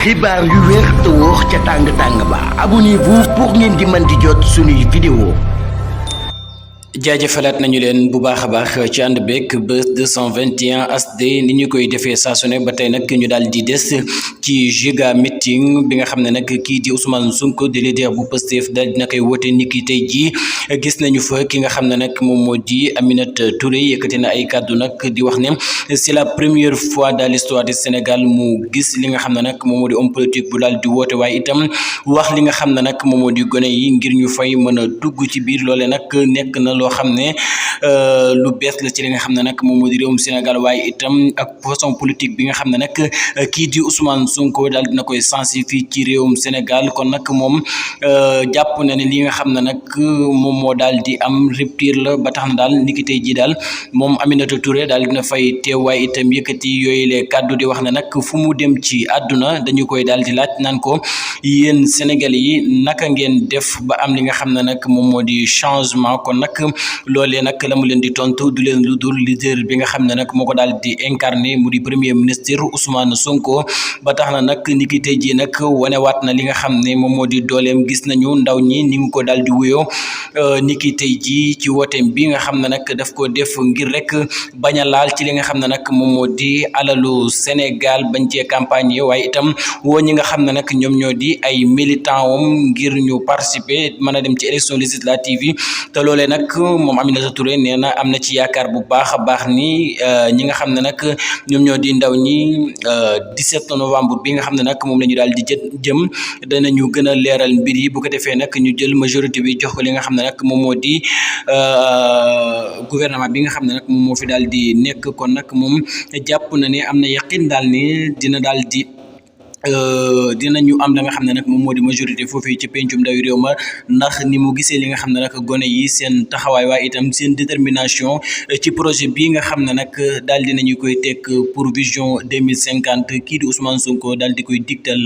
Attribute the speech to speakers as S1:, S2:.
S1: xibaar yu wér te wóor ca tàng ba abonnez-vous pour ngeen di mën di jot suñuy vidéo.
S2: jaajëfalaat nañu leen bu baax a baax ci ànd beeg Buzz 221 HD ni ñu koy defee saa su ne ba tey nag ñu daal di des ci giga meeting bi nga xam ne nag kii di Ousmane Sonko di leader bu Pastef daal dina koy woote niki tey jii gis nañu fa ki nga xam ne nag moom moo di Aminata Touré yëkkati na ay kàddu nag di wax ne c'est la première fois dans l'histoire du Sénégal mu gis li nga xam ne nag moom moo di homme politique bu daal di woote waaye itam wax li nga xam ne nag moom moo di gone yi ngir ñu fay mën a dugg ci biir loole nag nekk na loo xam ne lu bees la ci li nga xam ne nag moom moo di réewum Sénégal waaye itam ak façon politique bi nga xam ne nag kii di Ousmane Sonko daal dina koy sensi fii ci réewum Sénégal kon nag moom jàpp na ne li nga xam ne nag moom moo daal di am rupture la ba tax na daal niki tey jii daal moom Aminata Touré daal dina fay teew waaye itam yëkkati yooyu les kàddu di wax ne nag fu mu dem ci àdduna dañu koy daal di laaj naan ko yéen Sénégalais yi naka ngeen def ba am li nga xam ne nag moom moo di changement kon nag loolee nag la mu leen di tontu du leen lu dul leader bi nga xam ne nag moo ko daal di incarné mu di premier ministre Ousmane Sonko ba tax na nag ni ki tey jii nag wanewaat na li nga xam ne moom moo di dooleem gis nañu ndaw ñi ni mu ko daal di wuyoo ni ki tey jii ci wooteem bi nga xam ne nag daf ko def ngir rek bañ a laal ci li nga xam ne nag moom moo di alalu Sénégal bañ cee campagne yi waaye itam woo ñi nga xam ne nag ñoom ñoo di ay militant wam ngir ñu participer mën a dem ci élection législative yi te loolee nag moom Aminata Touré nee na am na ci yaakaar bu baax a baax ni ñi nga xam ne nag ñoom ñoo di ndaw ñi 17 novembre bi nga xam ne nag moom la ñu daal di jëm danañu gën a leeral mbir yi bu ko defee nag ñu jël majorité bi jox ko li nga xam ne nag moom moo di gouvernement bi nga xam ne nag moom moo fi daal di nekk kon nag moom jàpp na ne am na yaqin daal ne dina daal di dinañu am la nga xam ne nag moom moo di majorité foofii ci pencum ndawi réew ma ndax ni mu gisee li nga xam ne nag gone yi seen taxawaay waaye itam seen détermination ci projet bii nga xam ne nag daal dinañu koy teg pour vision 2050 kii di Ousmane Sonko daal di koy digtal